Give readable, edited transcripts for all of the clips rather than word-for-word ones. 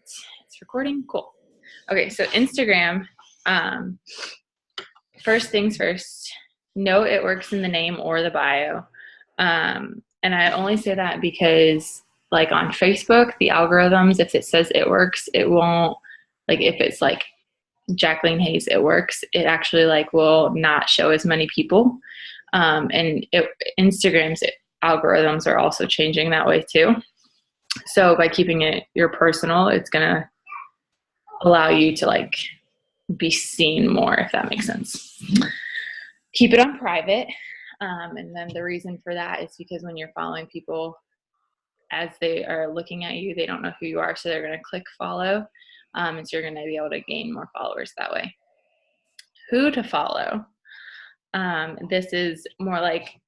It's recording. Cool. Okay, so Instagram, first things first, no it works in the name or the bio. And I only say that because like on Facebook, the algorithms, if it says it works, it won't, like if it's like Jacqueline Hayes, it works, it actually like will not show as many people. And Instagram's algorithms are also changing that way too. So by keeping it your personal, it's gonna allow you to like be seen more, if that makes sense. Keep it on private. And then the reason for that is because when you're following people, as they are looking at you, they don't know who you are, so they're going to click follow. And so you're going to be able to gain more followers that way. Who to follow? This is more like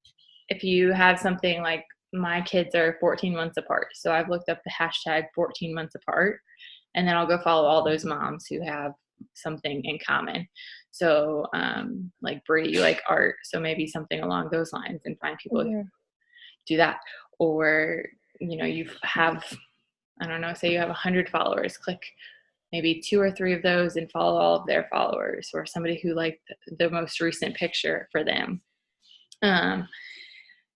if you have something like my kids are 14 months apart. So I've looked up the hashtag 14 months apart, and then I'll go follow all those moms who have something in common. So like Brie, you like art, so maybe something along those lines, and find people who do that. Or you have, I don't know, say you have 100 followers, click maybe 2 or 3 of those and follow all of their followers, or somebody who liked the most recent picture for them.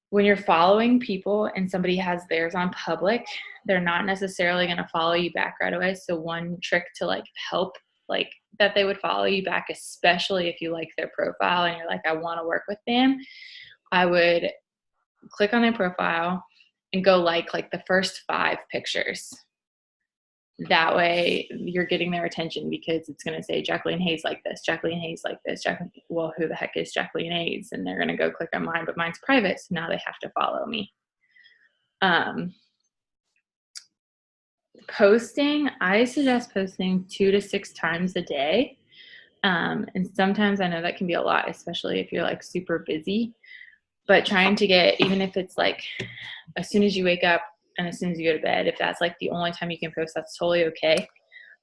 When you're following people and somebody has theirs on public, they're not necessarily going to follow you back right away. So one trick to like help like that they would follow you back, especially if you like their profile and you're like, I want to work with them, I would click on their profile and go like the first 5 pictures. That way you're getting their attention, because it's going to say Jacqueline Hayes like this, Jacqueline Hayes like this, well, who the heck is Jacqueline Hayes? And they're going to go click on mine, but mine's private, so now they have to follow me. Posting, I suggest posting 2 to 6 times a day. And sometimes I know that can be a lot, especially if you're like super busy, but trying to get, even if it's like as soon as you wake up and as soon as you go to bed, if that's like the only time you can post, that's totally okay.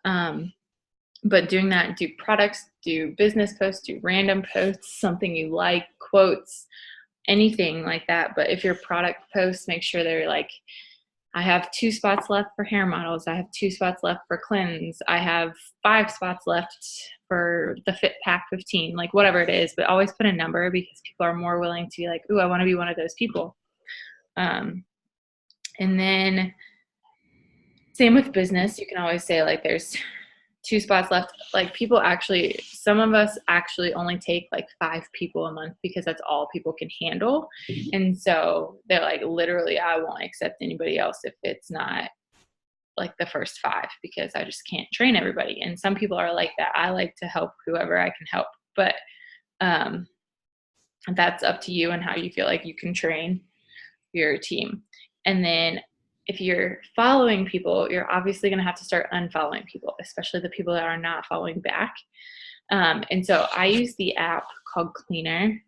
But doing that, do products, do business posts, do random posts, something you like, quotes, anything like that. But if your product posts, make sure they're like, I have 2 spots left for hair models, I have 2 spots left for cleanse, I have 5 spots left for the Fit Pack 15, like whatever it is, but always put a number, because people are more willing to be like, ooh, I want to be one of those people. And then same with business, you can always say like there's 2 spots left. Like people actually, some of us actually only take like 5 people a month, because that's all people can handle. And so they're like, literally, I won't accept anybody else if it's not like the first 5, because I just can't train everybody. And some people are like that. I like to help whoever I can help, but that's up to you and how you feel like you can train your team. And then if you're following people, you're obviously going to have to start unfollowing people, especially the people that are not following back. And so I use the app called Cleaner,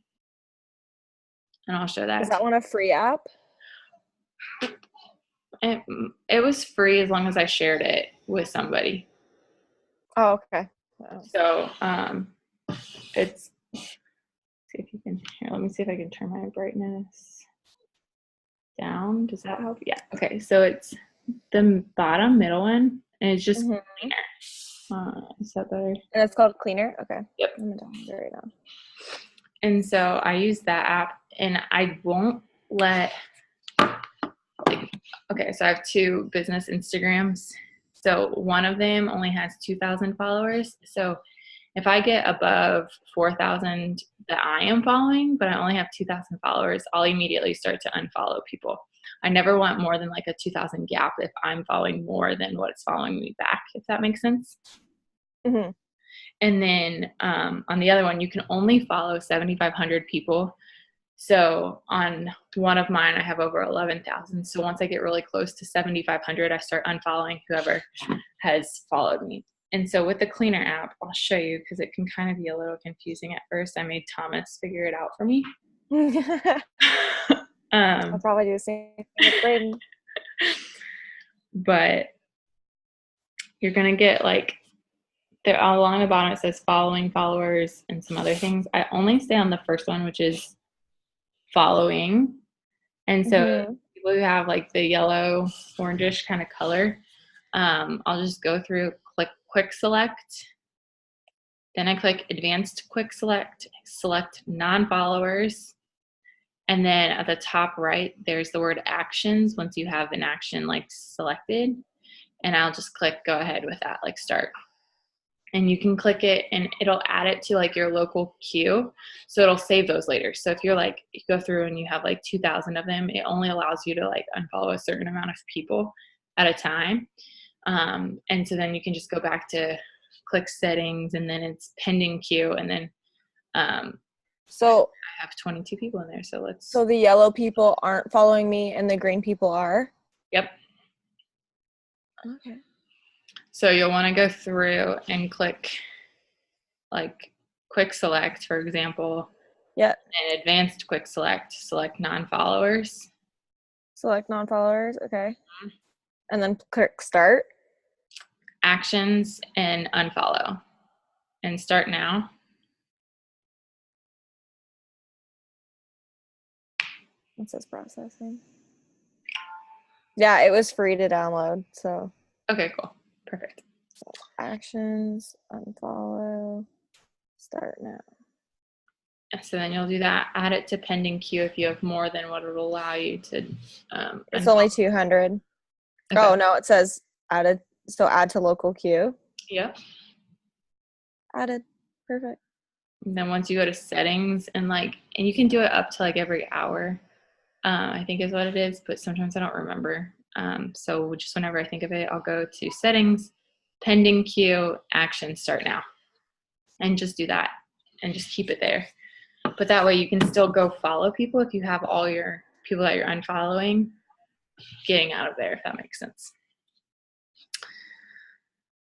and I'll show that. Is that one a free app? It was free as long as I shared it with somebody. Oh, okay. Wow. So it's, see if you can, here, let me see if I can turn my brightness down. Does that help? Yeah. Okay. So it's the bottom middle one, and it's just Cleaner. Is that better? And it's called Cleaner? Okay. Yep. I'm gonna download it right now. And so I use that app, and I won't let, okay, so I have 2 business Instagrams. So one of them only has 2,000 followers. So if I get above 4,000 that I am following, but I only have 2,000 followers, I'll immediately start to unfollow people. I never want more than like a 2,000 gap if I'm following more than what's following me back, if that makes sense. Mm-hmm. And then on the other one, you can only follow 7,500 people. So on one of mine, I have over 11,000. So once I get really close to 7,500, I start unfollowing whoever has followed me. And so with the Cleaner app, I'll show you, because it can kind of be a little confusing at first. I made Thomas figure it out for me. I'll probably do the same thing with Braden. But you're going to get like, there along the bottom, it says following, followers, and some other things. I only stay on the first one, which is following. And so people who have like the yellow, orangish kind of color, I'll just go through, click quick select. Then I click advanced quick select, select non-followers. And then at the top right, there's the word actions once you have an action like selected. And I'll just click go ahead with that, like start. And you can click it and it'll add it to like your local queue. So it'll save those later. So if you're like, you go through and you have like 2,000 of them, it only allows you to like unfollow a certain amount of people at a time. And so then you can just go back to click settings and then it's pending queue. And then So I have 22 people in there. So let's. So the yellow people aren't following me and the green people are? Yep. Okay. So you'll want to go through and click like quick select, for example. Yep. And advanced quick select, select non-followers. Select non-followers. Okay. And then click start. Actions and unfollow. And start now. It says processing. Yeah, it was free to download. So. Okay, cool. Perfect. Actions, unfollow, start now. So then you'll do that. Add it to pending queue if you have more than what it'll allow you to. It's unfollow. only 200. Okay. Oh, no, it says added. So add to local queue. Yep. Added. Perfect. And then once you go to settings and you can do it up to like every hour, I think is what it is, but sometimes I don't remember. So just whenever I think of it, I'll go to settings, pending queue, action, start now. And just do that and just keep it there. But that way you can still go follow people if you have all your people that you're unfollowing getting out of there, if that makes sense.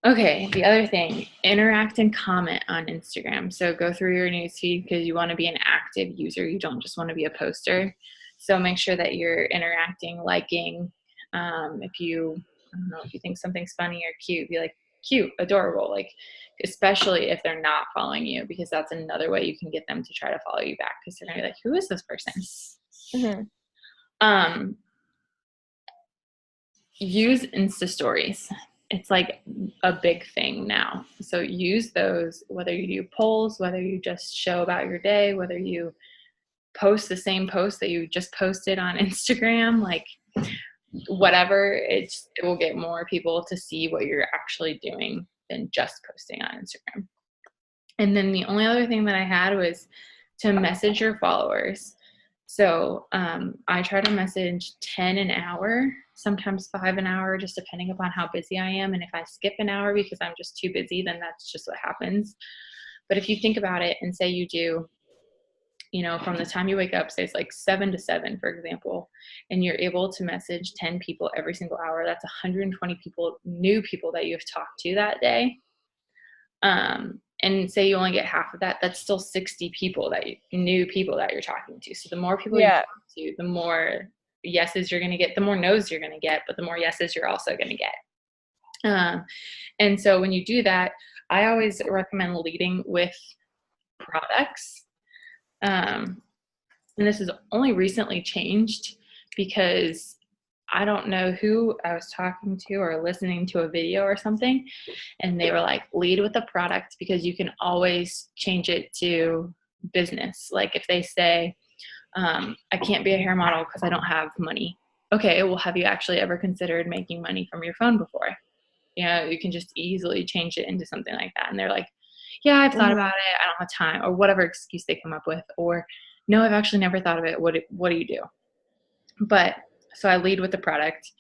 Okay, the other thing, interact and comment on Instagram. So go through your newsfeed because you want to be an active user. You don't just want to be a poster. So make sure that you're interacting, liking. If you, I don't know, if you think something's funny or cute, be like, cute, adorable, like, especially if they're not following you, because that's another way you can get them to try to follow you back because they're going to be like, who is this person? Mm-hmm. Use Insta stories. It's like a big thing now. So use those, whether you do polls, whether you just show about your day, whether you post the same post that you just posted on Instagram, like whatever, it will get more people to see what you're actually doing than just posting on Instagram. And then the only other thing that I had was to message your followers. So I try to message 10 an hour, sometimes 5 an hour, just depending upon how busy I am. And if I skip an hour because I'm just too busy, then that's just what happens. But if you think about it and say you do, from the time you wake up, say it's like 7 to 7, for example, and you're able to message 10 people every single hour, that's 120 people, new people that you've talked to that day. And say you only get half of that, that's still 60 people new people that you're talking to. So the more people you talk to, the more yeses you're going to get, the more no's you're going to get, but the more yeses you're also going to get. And so when you do that, I always recommend leading with products. And this is only recently changed because I don't know who I was talking to or listening to a video or something, and they were like, lead with the product because you can always change it to business. Like if they say, I can't be a hair model because I don't have money. Okay, well, have you actually ever considered making money from your phone before? You can just easily change it into something like that. And they're like, yeah, I've thought about it. I don't have time, or whatever excuse they come up with, or no, I've actually never thought of it. What do you do? But so I lead with the product.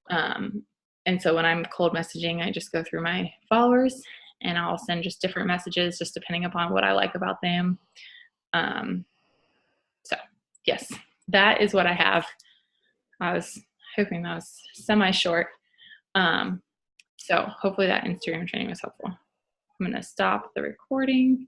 And so when I'm cold messaging, I just go through my followers and I'll send just different messages just depending upon what I like about them. So yes, that is what I have. I was hoping that was semi-short. So hopefully that Instagram training was helpful. I'm going to stop the recording.